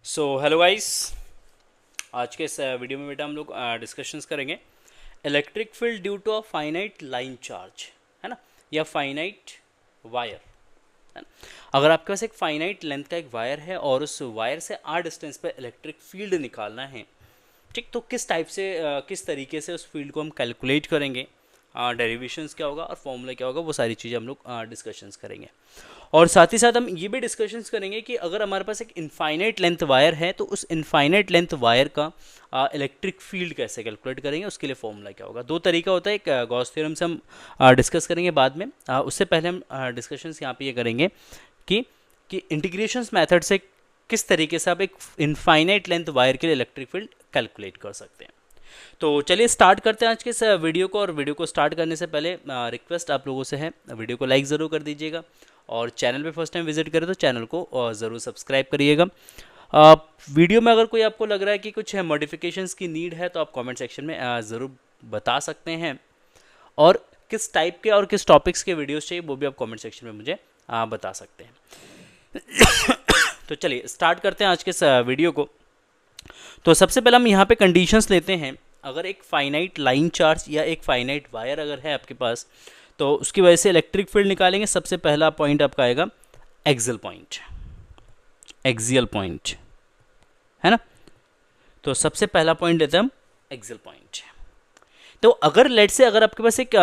Hello guys. आज के इस वीडियो में बेटा हम लोग डिस्कशंस करेंगे electric field due to a finite line charge, है ना, या फाइनाइट वायर, है ना। अगर आपके पास एक फाइनाइट लेंथ का एक वायर है और उस वायर से आर डिस्टेंस पे इलेक्ट्रिक फील्ड निकालना है, ठीक, तो किस टाइप से किस तरीके से उस फील्ड को हम कैलकुलेट करेंगे, डेरिवेशंस क्या होगा और फॉर्मूला क्या होगा, वो सारी चीज़ें हम लोग डिस्कशंस करेंगे। और साथ ही साथ हम ये भी डिस्कशंस करेंगे कि अगर हमारे पास एक इनफाइनाइट लेंथ वायर है तो उस इनफाइनाइट लेंथ वायर का इलेक्ट्रिक फील्ड कैसे कैलकुलेट करेंगे, उसके लिए फॉर्मूला क्या होगा। दो तरीका होता है, एक गॉस थ्योरम से हम डिस्कस करेंगे बाद में। उससे पहले हम डिस्कशंस यहाँ पे ये करेंगे कि इंटीग्रेशंस मेथड से किस तरीके से आप एक इनफाइनाइट लेंथ वायर के लिए इलेक्ट्रिक फील्ड कैलकुलेट कर सकते हैं। तो चलिए स्टार्ट करते हैं आज के इस वीडियो को। और वीडियो को स्टार्ट करने से पहले रिक्वेस्ट आप लोगों से है, वीडियो को लाइक ज़रूर कर दीजिएगा और चैनल पे फर्स्ट टाइम विजिट करें तो चैनल को ज़रूर सब्सक्राइब करिएगा। वीडियो में अगर कोई आपको लग रहा है कि कुछ मॉडिफिकेशंस की नीड है तो आप कमेंट सेक्शन में ज़रूर बता सकते हैं, और किस टाइप के और किस टॉपिक्स के वीडियोस चाहिए वो भी आप कमेंट सेक्शन में मुझे बता सकते हैं। तो चलिए स्टार्ट करते हैं आज के इस वीडियो को। तो सबसे पहले हम यहाँ पे कंडीशंस लेते हैं। अगर एक फाइनाइट लाइन चार्ज या एक फाइनाइट वायर अगर है आपके पास तो उसकी वजह से इलेक्ट्रिक फील्ड निकालेंगे। सबसे पहला पॉइंट आपका आएगा एक्सियल पॉइंट, एक्सियल पॉइंट, है ना। तो सबसे पहला पॉइंट लेते हैं हम एक्सियल पॉइंट। तो अगर लेट से अगर आपके पास एक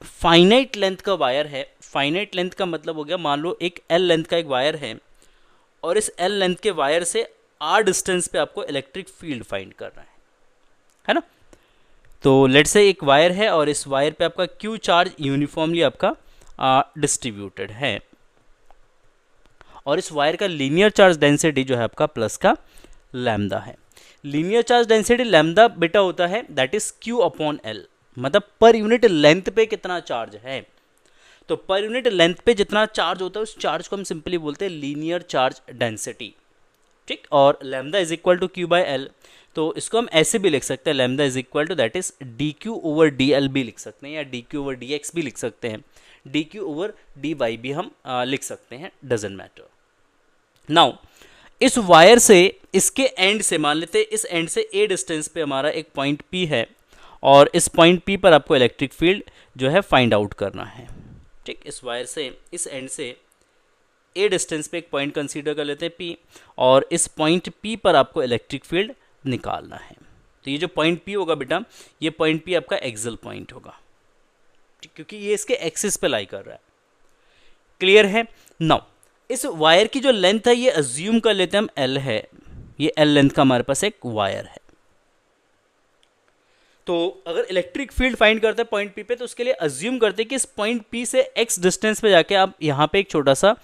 फाइनाइट लेंथ का वायर है, फाइनाइट लेंथ का मतलब हो गया, मान लो एक एल लेंथ का एक वायर है और इस एल लेंथ के वायर से आर डिस्टेंस पे आपको इलेक्ट्रिक फील्ड फाइंड करना है ना। तो लेट से एक वायर है और इस वायर पे आपका क्यू चार्ज यूनिफॉर्मली आपका डिस्ट्रीब्यूटेड है और इस वायर का लीनियर चार्ज डेंसिटी जो है आपका प्लस का लैम्डा है। लीनियर चार्ज डेंसिटी लैम्डा बेटा होता है that is Q upon L, मतलब पर यूनिट लेंथ पे कितना चार्ज है। तो पर यूनिट लेंथ पे जितना चार्ज होता है उस चार्ज को हम सिंपली बोलते हैं लीनियर चार्ज डेंसिटी, ठीक। और lambda is equal to q by l, तो इसको हम ऐसे भी लिख सकते हैं, lambda is equal to that is d q over d l भी लिख सकते हैं या d q over d x भी लिख सकते हैं, d q over d y भी हम लिख सकते हैं, डजेंट मैटर। नाउ इस वायर से इसके एंड से मान लेते हैं, इस एंड से ए डिस्टेंस पे हमारा एक पॉइंट पी है और इस पॉइंट पी पर आपको इलेक्ट्रिक फील्ड जो है फाइंड आउट करना है, ठीक। इस वायर से इस एंड से ए डिस्टेंस पे एक पॉइंट कंसीडर कर लेते हैं पी और इस पॉइंट पी पर आपको इलेक्ट्रिक फील्ड निकालना है। तो ये जो पॉइंट पी होगा बेटा, ये पॉइंट पी आपका एक्सियल पॉइंट होगा, ठीक, क्योंकि ये इसके एक्सिस पे लाई कर रहा है। क्लियर है। नाउ इस वायर की जो लेंथ है ये अज्यूम कर लेते हैं हम एल है, ये एल लेंथ का हमारे पास एक वायर है। तो अगर इलेक्ट्रिक फील्ड फाइंड करते हैं पॉइंट पी पे तो उसके लिए अज्यूम करते हैं कि इस पॉइंट पी से एक्स डिस्टेंस पे जाके आप यहाँ पे एक छोटा सा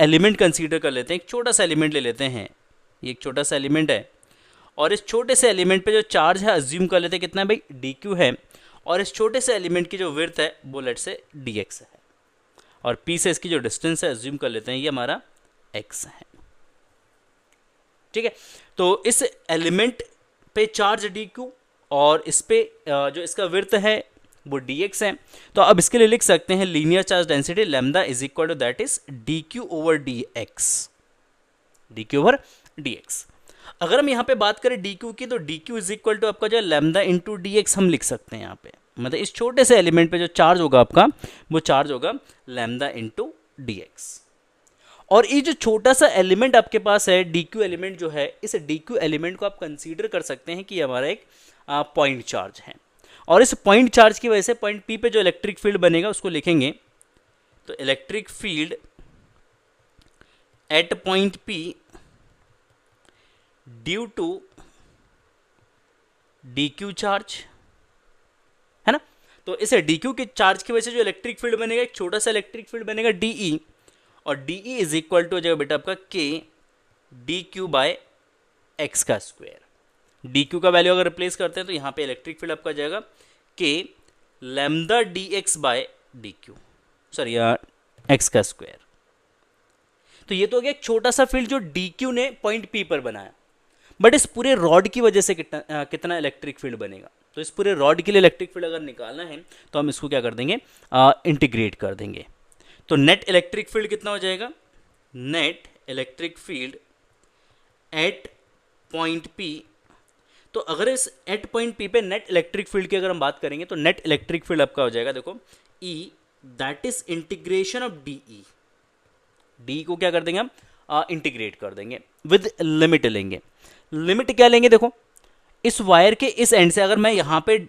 एलिमेंट कंसीडर कर लेते हैं, एक छोटा सा एलिमेंट ले लेते हैं। ये एक छोटा सा एलिमेंट है और इस छोटे से एलिमेंट पे जो चार्ज है अज्यूम कर लेते हैं कितना है भाई, डी क्यू है, और इस छोटे से एलिमेंट की जो विड्थ है वो लेट से डी एक्स है, और पी से इसकी जो डिस्टेंस है अज्यूम कर लेते हैं ये हमारा एक्स है, ठीक है। तो इस एलिमेंट पे चार्ज डी क्यू और इस पे जो इसका विड्थ है वो डी एक्स है। तो अब इसके लिए लिख सकते हैं linear charge density lambda is equal to that is d q over d x, d q over d x. अगर हम यहाँ पे बात करें डी क्यू की तो d q is equal to आपका जो है लैम्डा इंटू डी एक्स हम लिख सकते हैं यहाँ पे, मतलब इस छोटे से एलिमेंट पे जो चार्ज होगा आपका वो चार्ज होगा लैम्डा इंटू डी एक्स। और ये जो छोटा सा एलिमेंट आपके पास है डी क्यू एलिमेंट जो है, इस डी क्यू एलिमेंट को आप कंसीडर कर सकते हैं कि हमारा एक पॉइंट चार्ज है, और इस पॉइंट चार्ज की वजह से पॉइंट पी पे जो इलेक्ट्रिक फील्ड बनेगा उसको लिखेंगे। तो electric field at point p due to d q charge, है ना। तो इस डी क्यू के चार्ज की वजह से जो इलेक्ट्रिक फील्ड बनेगा एक छोटा सा इलेक्ट्रिक फील्ड बनेगा डीई, और डीई इज इक्वल टू हो जाएगा बेटा आपका के डी क्यू बाय एक्स का स्क्वायर। डी क्यू का वैल्यू अगर रिप्लेस करते हैं तो यहाँ पे इलेक्ट्रिक फील्ड आपका जाएगा के lambda d x by d q, sorry x का स्क्वायर। तो ये तो हो गया एक छोटा सा फील्ड जो डी क्यू ने पॉइंट पी पर बनाया, बट इस पूरे रॉड की वजह से कितना इलेक्ट्रिक फील्ड बनेगा। तो इस पूरे रॉड के लिए इलेक्ट्रिक फील्ड अगर निकालना है तो हम इसको क्या कर देंगे, इंटीग्रेट कर देंगे। तो नेट इलेक्ट्रिक फील्ड कितना हो जाएगा, net electric field at point P, तो अगर इस एट पॉइंट P पे नेट इलेक्ट्रिक फील्ड की अगर हम बात करेंगे तो नेट इलेक्ट्रिक फील्ड आपका हो जाएगा, देखो E that is integration of D E. D को क्या कर देंगे हम, इंटीग्रेट कर देंगे, विद लिमिट लेंगे। लिमिट क्या लेंगे, देखो इस वायर के इस एंड से अगर मैं यहाँ पे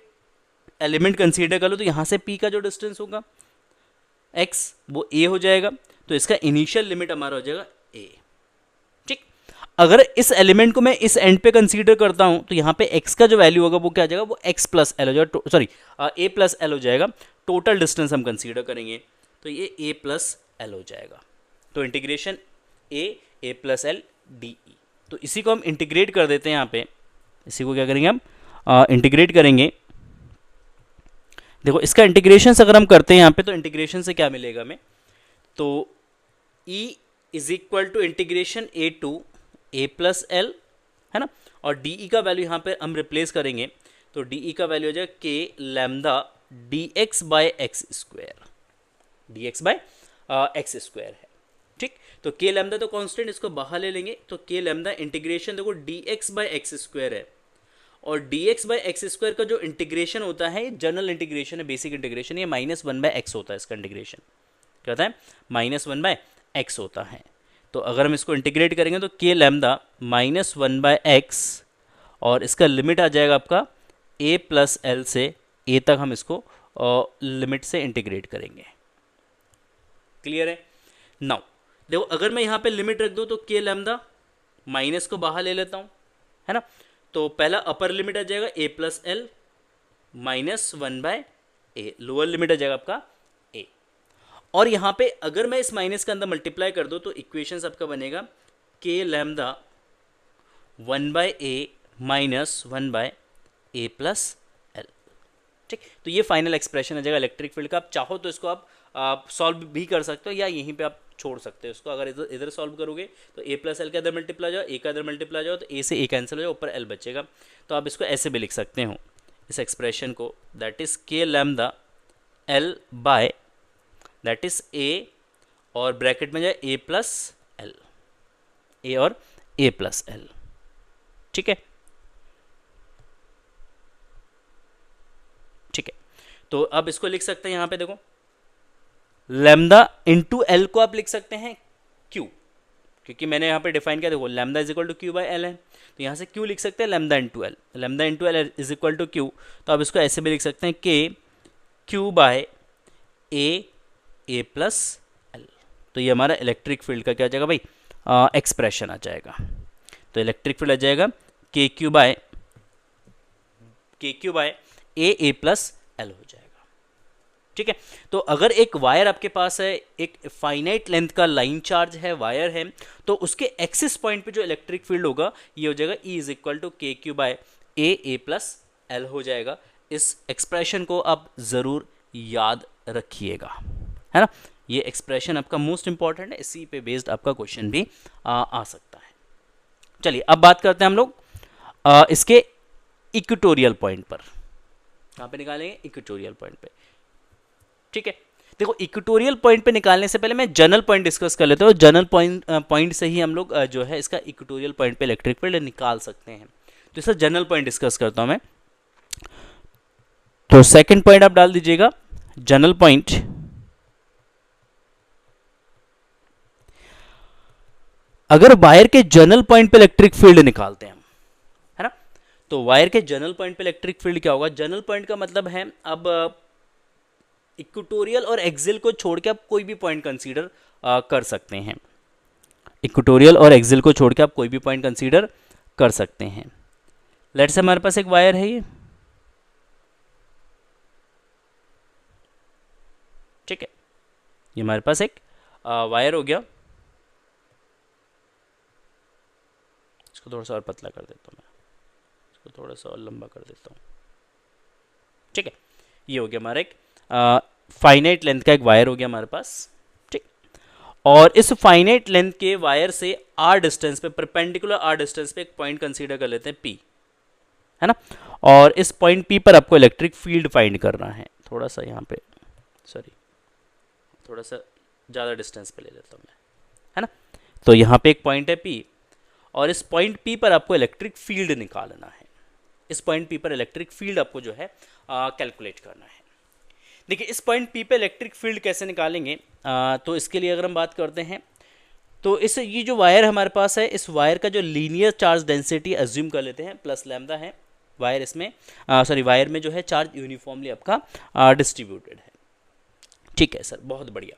एलिमेंट कंसीडर कर लूँ तो यहाँ से P का जो डिस्टेंस होगा x वो a हो जाएगा, तो इसका इनिशियल लिमिट हमारा हो जाएगा a। ठीक, अगर इस एलिमेंट को मैं इस एंड पे कंसीडर करता हूँ तो यहाँ पे x का जो वैल्यू होगा वो क्या आ जाएगा, वो x प्लस एल हो जाएगा, सॉरी a प्लस एल हो जाएगा। टोटल डिस्टेंस हम कंसीडर करेंगे तो ये a प्लस एल हो जाएगा। तो integration a plus L D E, तो इसी को हम इंटीग्रेट कर देते हैं यहाँ पे, इसी को क्या करेंगे हम इंटीग्रेट करेंगे। देखो इसका इंटीग्रेशन अगर हम करते हैं यहाँ पे तो इंटीग्रेशन से क्या मिलेगा हमें, तो E is equal to integration a to a plus l, है ना, और डी ई का वैल्यू यहाँ पे हम रिप्लेस करेंगे तो डी ई का वैल्यू हो जाएगा k lambda d x by x square, D x by x square है। ठीक, तो k लैम्डा तो कांस्टेंट, इसको बाहर ले लेंगे तो k लैम्डा इंटीग्रेशन देखो D x by x square है, और D x by x square का जो इंटीग्रेशन होता है जनरल इंटीग्रेशन है, बेसिक इंटीग्रेशन, ये -1/x होता है। इसका इंटीग्रेशन क्या होता है, -1/x होता है। तो अगर हम इसको इंटीग्रेट करेंगे तो k लैम्डा -1/x, और इसका लिमिट आ जाएगा आपका a प्लस एल से a तक, हम इसको लिमिट से इंटीग्रेट करेंगे। क्लियर है। नाउ देखो अगर मैं यहाँ पे लिमिट रख दूँ तो k लैम्डा माइनस को बाहर ले लेता हूँ, है ना, तो पहला अपर लिमिट आ जाएगा a plus L -1/a, lower limit आ जाएगा आपका a। और यहाँ पे अगर मैं इस माइनस के अंदर मल्टीप्लाई कर दूँ तो इक्वेशंस आपका बनेगा k lambda 1/a minus 1/a plus L. ठीक, तो ये फाइनल एक्सप्रेशन आ जाएगा इलेक्ट्रिक फील्ड का। आप चाहो तो इसको आप सॉल्व भी कर सकते हो या यहीं पे आप छोड़ सकते हो इसको। अगर इधर सॉल्व करोगे तो a प्लस एल का इधर मल्टीप्लाई जाओ, a का इधर मल्टीप्लाई जाओ तो a से a कैंसिल हो जाए, ऊपर l बचेगा। तो आप इसको ऐसे भी लिख सकते हो इस एक्सप्रेशन को, that is k lambda l by that is a और ब्रैकेट में जाए a प्लस एल, a और a प्लस एल। ठीक है, ठीक है, तो अब इसको लिख सकते हैं यहाँ पे देखो लैम्डा इंटू एल को आप लिख सकते हैं क्यू, क्योंकि मैंने यहाँ पे डिफाइन किया, देखो lambda is equal to q by l है, तो यहाँ से क्यू लिख सकते हैं lambda into l, lambda into l is equal to q. तो आप इसको ऐसे भी लिख सकते हैं k q by a plus l. तो ये हमारा इलेक्ट्रिक फील्ड का क्या आ जाएगा भाई, एक्सप्रेशन आ जाएगा। तो इलेक्ट्रिक फील्ड आ जाएगा के q by a plus L हो जाएगा। ठीक है, तो अगर एक वायर आपके पास है, एक फाइनाइट लेंथ का लाइन चार्ज है, वायर है, तो उसके एक्सिस पॉइंट पे जो इलेक्ट्रिक फील्ड होगा ये हो जाएगा E इज इक्वल टू के q by a plus L हो जाएगा। इस एक्सप्रेशन को आप ज़रूर याद रखिएगा, है ना। ये एक्सप्रेशन आपका मोस्ट इंपॉर्टेंट है, इसी पे बेस्ड आपका क्वेश्चन भी आ सकता है। चलिए अब बात करते हैं हम लोग इसके इक्वेटोरियल पॉइंट पर। कहाँ पे निकालेंगे, इक्वेटोरियल पॉइंट पे। ठीक है, देखो इक्वेटोरियल पॉइंट पे निकालने से पहले मैं जनरल पॉइंट डिस्कस कर लेता हूँ। जनरल पॉइंट से ही हम लोग जो है इसका इक्वेटोरियल पॉइंट पे इलेक्ट्रिक फील्ड निकाल सकते हैं। तो इसका जनरल पॉइंट डिस्कस करता हूँ मैं। तो सेकंड पॉइंट आप डाल दीजिएगा, जनरल पॉइंट अगर वायर के जनरल पॉइंट पे इलेक्ट्रिक फील्ड निकालते हैं हम, है ना, तो वायर के जनरल पॉइंट पे इलेक्ट्रिक फील्ड क्या होगा। जनरल पॉइंट का मतलब है अब इक्वेटोरियल और एक्सिल को छोड़ के आप कोई भी पॉइंट कंसीडर कर सकते हैं। इक्वेटोरियल और एक्सिल को छोड़ के आप कोई भी पॉइंट कंसीडर कर सकते हैं। लेट्स से हमारे पास एक वायर है ये, ठीक है, ये हमारे पास एक वायर हो गया। इसको थोड़ा सा और पतला कर देता हूँ मैं, इसको थोड़ा सा और लंबा कर देता हूँ। ठीक है, ये हो गया हमारा एक फाइनाइट लेंथ का एक वायर हो गया हमारे पास। ठीक, और इस फाइनाइट लेंथ के वायर से आर डिस्टेंस पे, परपेंडिकुलर आर डिस्टेंस पे एक पॉइंट कंसीडर कर लेते हैं P, है ना, और इस पॉइंट P पर आपको इलेक्ट्रिक फील्ड फाइंड करना है। थोड़ा सा यहाँ पे, सॉरी, थोड़ा सा ज़्यादा डिस्टेंस पे ले लेता हूँ मैं, है ना। तो यहाँ पे एक पॉइंट है P, और इस पॉइंट P पर आपको इलेक्ट्रिक फील्ड निकालना है। इस पॉइंट P पर इलेक्ट्रिक फील्ड आपको जो है कैलकुलेट करना है। देखिए इस पॉइंट P पे इलेक्ट्रिक फील्ड कैसे निकालेंगे, तो इसके लिए अगर हम बात करते हैं तो इस ये जो वायर हमारे पास है, इस वायर का जो लीनियर चार्ज डेंसिटी एज्यूम कर लेते हैं प्लस लैम्डा है। वायर इसमें वायर में जो है चार्ज यूनिफॉर्मली आपका डिस्ट्रीब्यूटेड है। ठीक है सर, बहुत बढ़िया।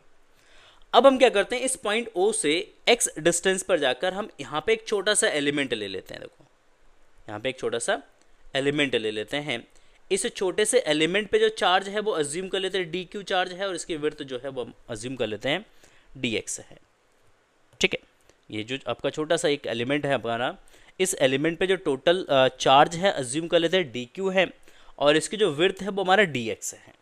अब हम क्या करते हैं, इस पॉइंट O से x डिस्टेंस पर जाकर हम यहाँ पे एक छोटा सा एलिमेंट ले लेते हैं। देखो यहाँ पे एक छोटा सा एलिमेंट ले लेते हैं। इस छोटे से एलिमेंट पे जो चार्ज है वो अज्यूम कर लेते हैं dq चार्ज है, और इसकी विड्थ जो है वो हम अज्यूम कर लेते हैं dx है। ठीक है, ये जो आपका छोटा सा एक एलिमेंट है हमारा, इस एलिमेंट पे जो टोटल चार्ज है अज्यूम कर लेते हैं dq है, और इसकी जो विड्थ है वो हमारा dx है।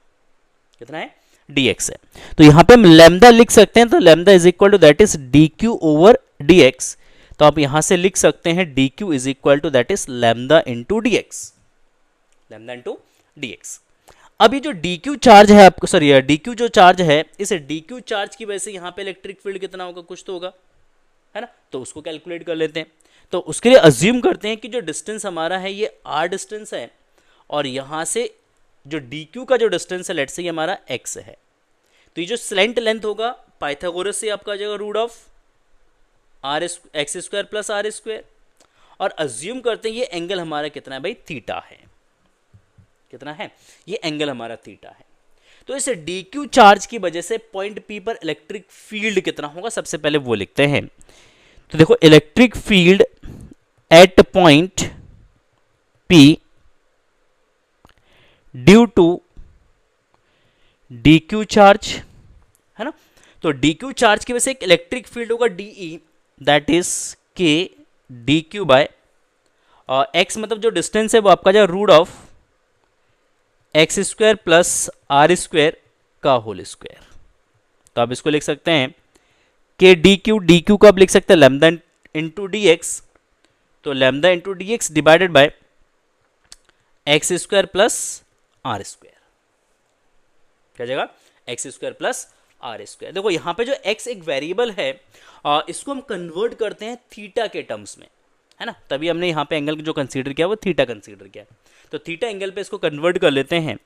कितना है? dx है। तो यहाँ पे हम लैम्डा लिख सकते हैं, तो lambda is equal to that is dq over dx। तो आप यहाँ से लिख सकते हैं dq is equal to that is lambda into dx, lambda into dx। अब ये जो dq चार्ज है आपको, सॉरी dq जो चार्ज है, इस dq चार्ज की वजह से यहाँ पे इलेक्ट्रिक फील्ड कितना होगा, कुछ तो होगा, है ना। तो उसको कैलकुलेट कर लेते हैं। तो उसके लिए अज्यूम करते हैं कि जो डिस्टेंस हमारा है ये r डिस्टेंस है, और यहाँ से जो dq का जो डिस्टेंस है लेट्स से ये हमारा x है। तो ये जो स्लेंट लेंथ होगा पाइथागोरस से आपका आ जाएगा root of x square plus r square, और अज्यूम करते हैं ये एंगल हमारा कितना है भाई, थीटा है। कितना है? ये एंगल हमारा थीटा है। तो इस dq चार्ज की वजह से पॉइंट P पर इलेक्ट्रिक फील्ड कितना होगा, सबसे पहले वो लिखते हैं। तो देखो electric field at point P due to dq charge, है ना। तो dq चार्ज की वजह से एक इलेक्ट्रिक फील्ड होगा dE, that is k dq by x, मतलब जो डिस्टेंस है वो आपका जो root of x square plus r square का होल स्क्वायर। तो आप इसको लिख सकते हैं k dq को आप लिख सकते हैं लैम्डा इंटू dx, तो lambda into dx divided by x square plus r square. क्या जाएगा? X square plus r square. देखो यहाँ पे जो x एक वेरिएबल है, इसको हम कन्वर्ट करते हैं थीटा के टर्म्स में, है ना। तभी हमने यहाँ पे एंगल जो कंसीडर किया वो थीटा कंसीडर किया। तो थीटा एंगल पे इसको कन्वर्ट कर लेते हैं।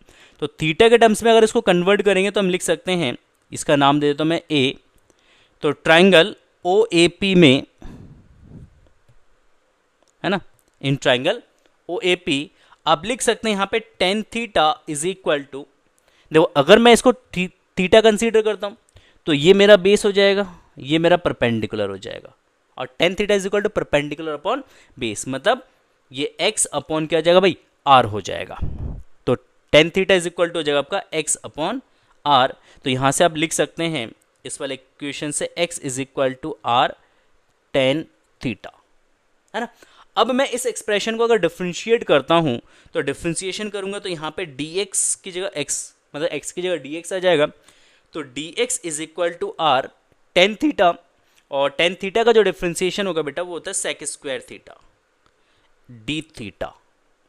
तो थीटा के टर्म्स में अगर इसको कन्वर्ट करेंगे तो हम लिख सकते हैं, इसका नाम दे देता हूँ मैं A। तो ट्राइंगल OAP में, है ना, इन ट्राइंगल OAP आप लिख सकते हैं यहाँ पे tan theta is equal to, देखो अगर मैं इसको थीटा कंसीडर करता हूँ तो ये मेरा बेस हो जाएगा, ये मेरा परपेंडिकुलर हो जाएगा, और tan theta is equal to perpendicular upon base, मतलब ये x अपॉन क्या हो जाएगा भाई, r हो जाएगा। तो tan theta is equal to हो जाएगा आपका x अपॉन r। तो यहाँ से आप लिख सकते हैं इस वाले इक्वेशन से x is equal to r tan theta, है ना। अब मैं इस एक्सप्रेशन को अगर डिफ्रेंशिएट करता हूँ, तो डिफ्रेंशिएशन करूँगा तो यहाँ पे dx की जगह x, मतलब x की जगह dx आ जाएगा। तो dx is equal to r tan theta, और टेन थीटा का जो डिफ्रेंशिएशन होगा बेटा वो होता है sec square theta d theta.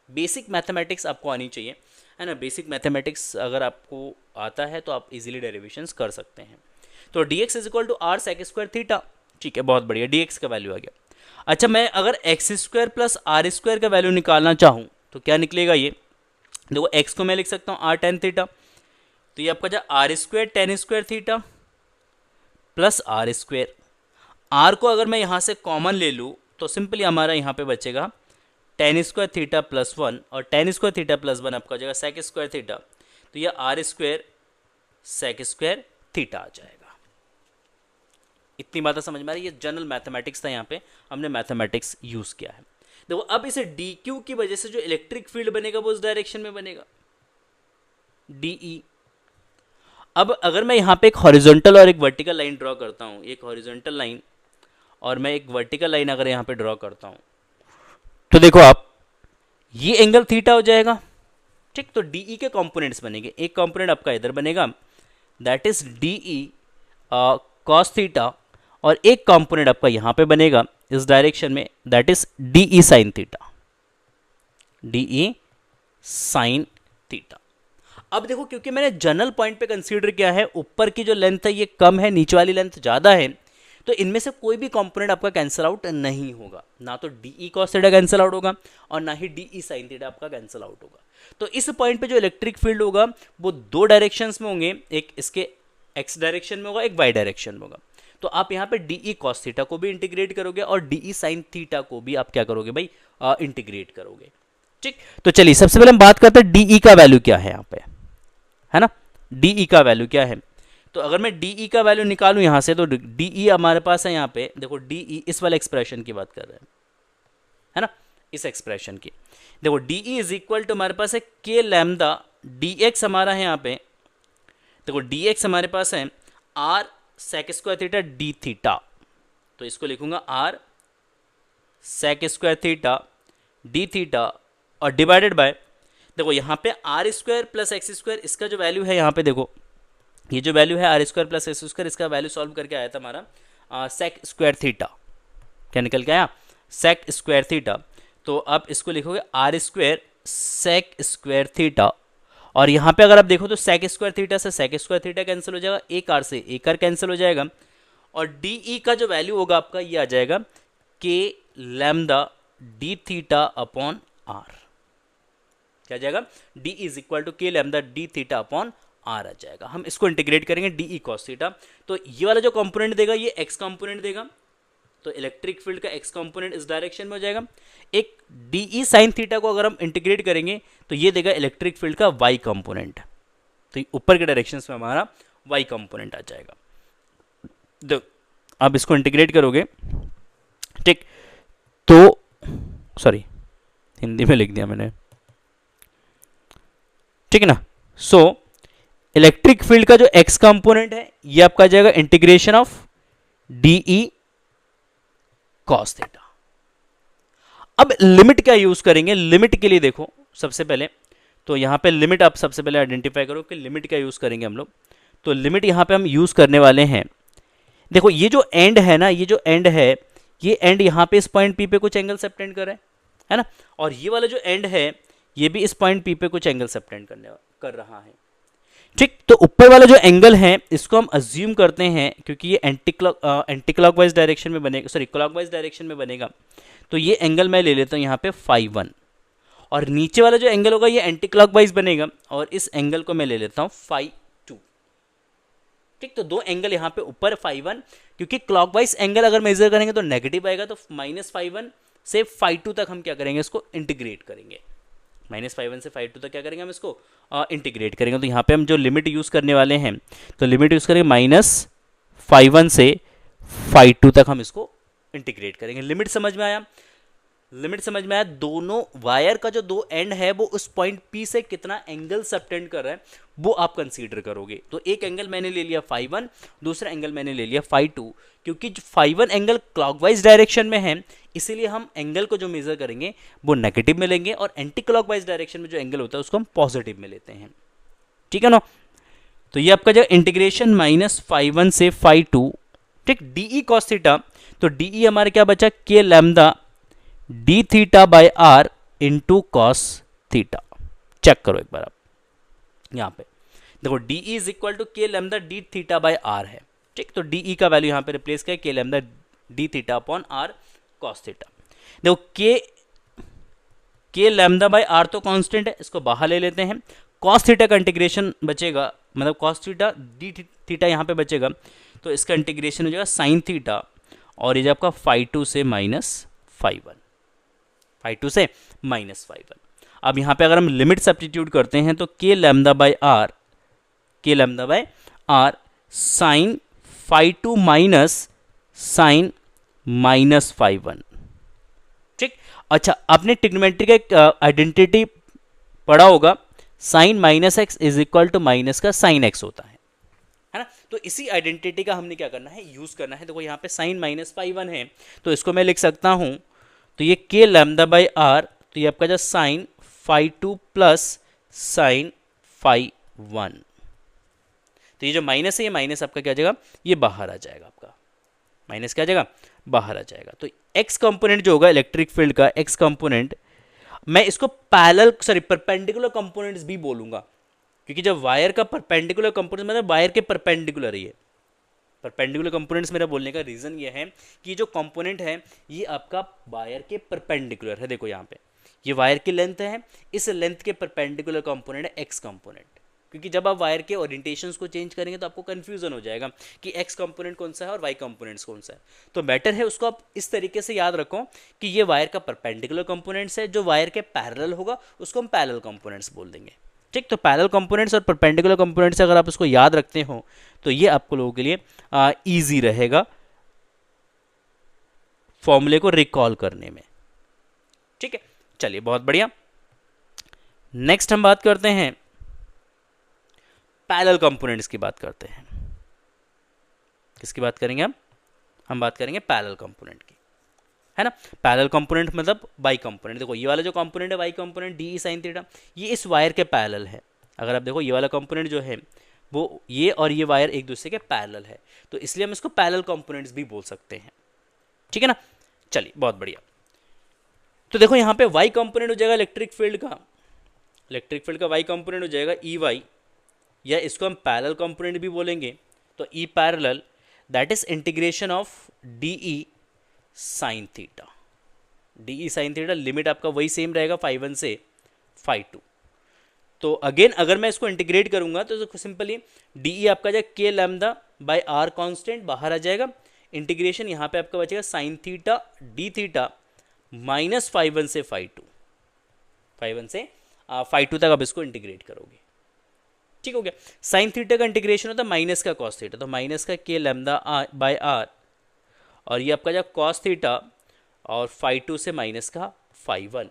Basic mathematics आपको आनी चाहिए, है ना। बेसिक मैथमेटिक्स अगर आपको आता है तो आप इजीली डेरिवेशंस कर सकते हैं। तो dx is equal to r sec square theta. ठीक है, बहुत बढ़िया, dx का वैल्यू आ गया। अच्छा, मैं अगर x square plus r square का वैल्यू निकालना चाहूँ तो क्या निकलेगा, ये देखो x को मैं लिख सकता हूँ r टेन थीटा, तो ये आपका जो r square tan square theta plus r square. r को अगर मैं यहाँ से कॉमन ले लूँ तो सिंपली हमारा यहाँ पे बचेगा ten square theta plus one, और ten square theta plus one आपका हो जाएगा सेक स्क्वायर थीटा, तो ये R square sec square theta आ जाएगा। इतनी बातें समझ में आ रही है? ये जनरल मैथमेटिक्स था, यहाँ पे हमने मैथमेटिक्स यूज़ किया है। देखो अब इसे dq की वजह से जो इलेक्ट्रिक फील्ड बनेगा वो उस डायरेक्शन में बनेगा, dE। अब अगर मैं यहाँ पे एक हॉरिजॉन्टल और एक वर्टिकल लाइन ड्रॉ करता हूँ, एक हॉरिजॉन्टल लाइन और मैं एक वर्टिकल लाइन अगर यहाँ पे ड्रॉ करता हूँ, तो देखो आप ये एंगल थीटा हो जाएगा। ठीक, तो dE के कंपोनेंट्स बनेंगे। एक कंपोनेंट आपका इधर बनेगा, that is dE cos theta, और एक कंपोनेंट आपका यहाँ पे बनेगा इस डायरेक्शन में, that is dE sine theta, dE sine theta. अब देखो क्योंकि मैंने जनरल पॉइंट पे कंसीडर किया है, ऊपर की जो लेंथ है ये कम है, नीचे वाली लेंथ ज़्यादा है, तो इनमें से कोई भी कंपोनेंट आपका कैंसिल आउट नहीं होगा, ना तो D E cos theta cancel out होगा और ना ही डी ई साइन थीटा आपका कैंसिल आउट होगा। तो इस पॉइंट पे जो इलेक्ट्रिक फील्ड होगा वो दो डायरेक्शंस में होंगे, एक इसके एक्स डायरेक्शन में होगा, एक वाई डायरेक्शन में होगा। तो आप यहाँ पे डी ई कॉस थीटा को भी इंटीग्रेट करोगे और डी ई साइन थीटा को भी आप क्या करोगे भाई, इंटीग्रेट करोगे। ठीक, तो चलिए सबसे पहले हम बात करते हैं डी ई का वैल्यू क्या है यहाँ पे, है ना, डी ई का वैल्यू क्या है। तो अगर मैं डी ई का वैल्यू निकालूं यहां से, तो डी ई हमारे पास है यहाँ पे, देखो डी ई इस वाले एक्सप्रेशन की बात कर रहे हैं, है ना, इस एक्सप्रेशन की। देखो D E is equal to हमारे पास है के लैम्डा, डी एक्स हमारा है यहाँ पे, देखो डी एक्स हमारे पास है r sec square theta d theta, तो इसको लिखूंगा r sec square theta d theta और डिवाइडेड बाय, देखो यहाँ पे r square plus x square, इसका जो वैल्यू है यहाँ पे देखो, ये जो वैल्यू है r square plus x square, इसका वैल्यू सॉल्व करके आया था हमारा सेक स्क्वायर थीटा, क्या निकल के आया, सेक स्क्वायर थीटा। तो आप इसको लिखोगे r square sec square theta, और यहाँ पे अगर आप देखो तो सेक स्क्वायर थीटा से सेक स्क्वायर थीटा कैंसिल हो जाएगा, एक आर से एक आर कैंसिल हो जाएगा, और डी ई का जो वैल्यू होगा आपका ये आ जाएगा के lambda D theta upon R, क्या जाएगा, D is equal to K lambda D theta upon R आ जाएगा। हम इसको इंटीग्रेट करेंगे डी ई कॉस थीटा, तो ये वाला जो कंपोनेंट देगा ये एक्स कंपोनेंट देगा, तो इलेक्ट्रिक फील्ड का एक्स कंपोनेंट इस डायरेक्शन में हो जाएगा। एक डी ई साइन थीटा को अगर हम इंटीग्रेट करेंगे तो ये देगा इलेक्ट्रिक फील्ड का वाई कंपोनेंट, तो ऊपर के डायरेक्शन में हमारा वाई कंपोनेंट आ जाएगा। तो आप इसको इंटीग्रेट करोगे, ठीक, तो सॉरी हिंदी में लिख दिया मैंने, ठीक है ना। सो इलेक्ट्रिक फील्ड का जो एक्स कंपोनेंट है ये आपका आ जाएगा integration of D E cos theta. अब लिमिट क्या यूज करेंगे, लिमिट के लिए देखो सबसे पहले तो यहां पे लिमिट आप सबसे पहले आइडेंटिफाई करो कि लिमिट क्या यूज करेंगे हम लोग। तो लिमिट यहां पे हम यूज करने वाले हैं, देखो ये जो एंड है ना, ये जो एंड है, ये एंड यहां पे इस पॉइंट पी पे कुछ एंगल सबटेंड कर रहा है ना, और ये वाला जो एंड है ये भी इस पॉइंट पी पे कुछ एंगल सबटेंड कर रहा है। ठीक, तो ऊपर वाला जो एंगल है इसको हम अज्यूम करते हैं, क्योंकि ये एंटी क्लॉकवाइज डायरेक्शन में बनेगा, सॉरी क्लॉकवाइज डायरेक्शन में बनेगा, तो ये एंगल मैं ले लेता हूं यहाँ पे फाई 1, और नीचे वाला जो एंगल होगा ये एंटी क्लॉकवाइज बनेगा, और इस एंगल को मैं ले लेता हूं फाई 2। ठीक, तो दो एंगल यहाँ पे ऊपर फाई 1, क्योंकि क्लॉकवाइज एंगल अगर मेजर करेंगे तो नेगेटिव आएगा, तो माइनस फाई 1 से फाई 2 तक हम क्या करेंगे, इसको इंटीग्रेट करेंगे, माइनस फाई 1 से फाई 2 तक क्या करेंगे हम इसको इंटीग्रेट करेंगे। तो यहाँ पे हम जो लिमिट यूज़ करने वाले हैं, तो लिमिट यूज़ करेंगे माइनस फाई 1 से फाई 2 तक हम इसको इंटीग्रेट करेंगे। लिमिट समझ में आया, लिमिट समझ में आया। दोनों वायर का जो दो एंड है वो उस पॉइंट पी से कितना एंगल सबटेंड कर रहा है वो आप कंसीडर करोगे। तो एक एंगल मैंने ले लिया फाई 1, दूसरा एंगल मैंने ले लिया फाई 2, क्योंकि फाई 1 एंगल क्लॉकवाइज डायरेक्शन में है, इसीलिए हम एंगल को जो मेजर करेंगे वो नेगेटिव में लेंगे, और एंटी क्लॉकवाइज डायरेक्शन में जो एंगल होता है उसको हम पॉजिटिव में लेते हैं। ठीक है ना। तो ये आपका जो इंटीग्रेशन माइनस फाई 1 से फाई 2, ठीक, डी ई कॉस थीटा, तो डी ई हमारे क्या बचा, K lambda D theta by R into cos theta. Check करो एक बार आप यहां पे देखो, D E is equal to K lambda D theta by R है। ठीक, तो डी ई का वैल्यू यहां पे रिप्लेस किया k lambda D theta upon r cos theta. देखो के लैम्डा बाय आर तो कांस्टेंट है, इसको बाहर ले लेते हैं, कॉस थीटा का इंटीग्रेशन बचेगा, मतलब कॉस थीटा डी थीटा यहां पे बचेगा, तो इसका इंटीग्रेशन हो जाएगा साइन थीटा, और ये आपका फाई 2 से माइनस फाई 1, फाई 2 से माइनस फाई 1। अब यहाँ पे अगर हम लिमिट सब्स्टिट्यूट करते हैं तो k lambda by r, k lambda by r sine phi 2 minus sine minus phi 1। ठीक, अच्छा आपने ट्रिग्नोमेट्री का एक आइडेंटिटी पढ़ा होगा, sine minus x is equal to minus का साइन एक्स होता है ना। तो इसी आइडेंटिटी का हमने क्या करना है, यूज करना है। देखो यहाँ पे साइन माइनस फाई 1 है, तो इसको मैं लिख सकता हूं, तो ये के लैम्डा बाय आर, तो ये आपका जो sine phi 2 plus sine phi 1, तो ये जो माइनस है ये माइनस आपका क्या आ जाएगा, ये बाहर आ जाएगा, आपका माइनस क्या आ जाएगा, बाहर आ जाएगा। तो एक्स कंपोनेंट जो होगा इलेक्ट्रिक फील्ड का एक्स कंपोनेंट, मैं इसको पैरेलल सॉरी परपेंडिकुलर कंपोनेंट्स भी बोलूंगा, क्योंकि जब वायर का परपेंडिकुलर कंपोनेंट मतलब वायर के परपेंडिकुलर ही है, परपेंडिकुलर कंपोनेंट्स मेरा बोलने का रीज़न ये है कि जो कंपोनेंट है ये आपका वायर के परपेंडिकुलर है। देखो यहाँ पे ये वायर की लेंथ है, इस लेंथ के परपेंडिकुलर कंपोनेंट है एक्स कंपोनेंट। क्योंकि जब आप वायर के ओरिएंटेशंस को चेंज करेंगे तो आपको कंफ्यूजन हो जाएगा कि एक्स कंपोनेंट कौन सा है और वाई कंपोनेंट्स कौन सा है। तो बेटर है उसको आप इस तरीके से याद रखो कि ये वायर का परपेंडिकुलर कंपोनेंट्स है, जो वायर के पैरेलल होगा उसको हम पैरेलल कंपोनेंट्स बोल देंगे। ठीक, तो पैरेलल कंपोनेंट्स और परपेंडिकुलर कंपोनेंट्स अगर आप इसको याद रखते हो तो ये आपको लोगों के लिए ईजी रहेगा फॉर्मूले को रिकॉल करने में। ठीक है, चलिए बहुत बढ़िया। नेक्स्ट हम बात करते हैं पैरेलल कंपोनेंट्स की बात करते हैं। किसकी बात करेंगे हम बात करेंगे पैरेलल कंपोनेंट की, है ना। पैरेलल कंपोनेंट मतलब बाई कंपोनेंट। देखो ये वाला जो कंपोनेंट है y component d sine theta, ये इस वायर के पैरेलल है। अगर आप देखो ये वाला कंपोनेंट जो है वो ये और ये वायर एक दूसरे के पैरेलल है, तो इसलिए हम इसको पैरेलल कंपोनेंट्स भी बोल सकते हैं। ठीक है ना, चलिए बहुत बढ़िया। तो देखो यहाँ पे वाई कंपोनेंट हो जाएगा इलेक्ट्रिक फील्ड का वाई कंपोनेंट हो जाएगा ई वाई, या इसको हम पैरेलल कंपोनेंट भी बोलेंगे। तो E parallel that is integration of D E sign theta. D E sine theta limit आपका वही सेम रहेगा फाई 1 से फाई 2। तो अगेन अगर मैं इसको इंटीग्रेट करूंगा तो सिंपली डी ई आपका जाएगा के लैम्डा बाय आर कांस्टेंट बाहर आ जाएगा, इंटीग्रेशन यहाँ पे आपका बचेगा sine theta d theta minus phi 1 से फाई 2। फाई 1 से फाई 2 तक आप इसको इंटीग्रेट करोगे। ठीक हो गया। साइन थीटा का इंटीग्रेशन होता है माइनस का कॉस थीटा, तो माइनस का के लैम्डा बाय आर, और ये आपका जब कॉस थीटा और फाई 2 से माइनस का फाई 1।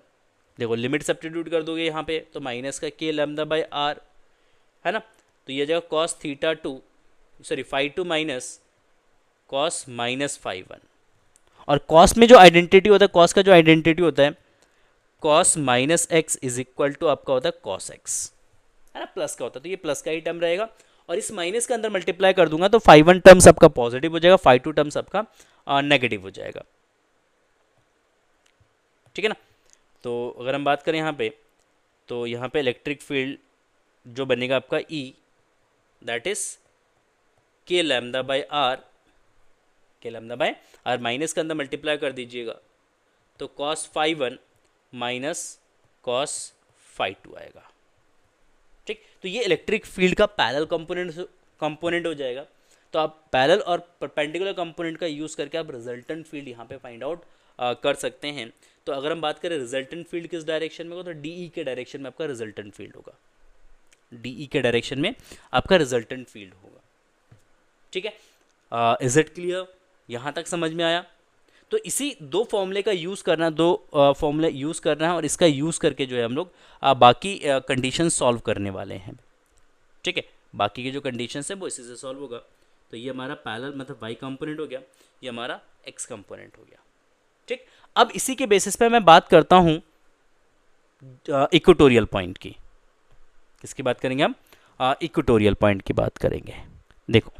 देखो लिमिट सब्स्टिट्यूट कर दोगे यहाँ पे तो माइनस का के लैम्डा बाय आर, है ना। तो ये जगह cos theta 2 sorry phi 2 minus cos minus phi 1। और कॉस में जो आइडेंटिटी होता है, कॉस का जो आइडेंटिटी होता है cos minus x is equal to आपका होता है कॉस एक्स, है ना, प्लस का होता है। तो ये प्लस का ही टर्म रहेगा और इस माइनस के अंदर मल्टीप्लाई कर दूंगा तो फाई 1 टर्म्स आपका पॉजिटिव हो जाएगा, फाई 2 टर्म्स आपका नेगेटिव हो जाएगा। ठीक है ना। तो अगर हम बात करें यहाँ पे तो यहाँ पे इलेक्ट्रिक फील्ड जो बनेगा आपका ई दैट इज के lambda by r, k lambda by r minus के अंदर मल्टीप्लाई कर दीजिएगा तो cos phi 1 minus cos phi 2 आएगा। ठीक, तो ये इलेक्ट्रिक फील्ड का पैरेलल कंपोनेंट हो जाएगा। तो आप पैरेलल और परपेंडिकुलर कंपोनेंट का यूज़ करके आप रिजल्टेंट फील्ड यहाँ पे फाइंड आउट कर सकते हैं। तो अगर हम बात करें रिजल्टेंट फील्ड किस डायरेक्शन में होगा तो डी ई के डायरेक्शन में आपका रिजल्टेंट फील्ड होगा, डी ई के डायरेक्शन में आपका रिजल्टेंट फील्ड होगा। ठीक है, इज इट क्लियर? यहाँ तक समझ में आया? तो इसी दो फॉर्मूले का यूज़ करना, दो फॉर्मूले यूज़ करना है और इसका यूज़ करके जो है हम लोग बाकी कंडीशन सॉल्व करने वाले हैं। ठीक है, बाकी के जो कंडीशन है वो इसी से सॉल्व होगा। तो ये हमारा पैरेलल मतलब वाई कंपोनेंट हो गया, ये हमारा एक्स कंपोनेंट हो गया। ठीक, अब इसी के बेसिस पे मैं बात करता हूँ इक्वेटोरियल पॉइंट की। किसकी बात करेंगे हम? इक्वेटोरियल पॉइंट की बात करेंगे। देखो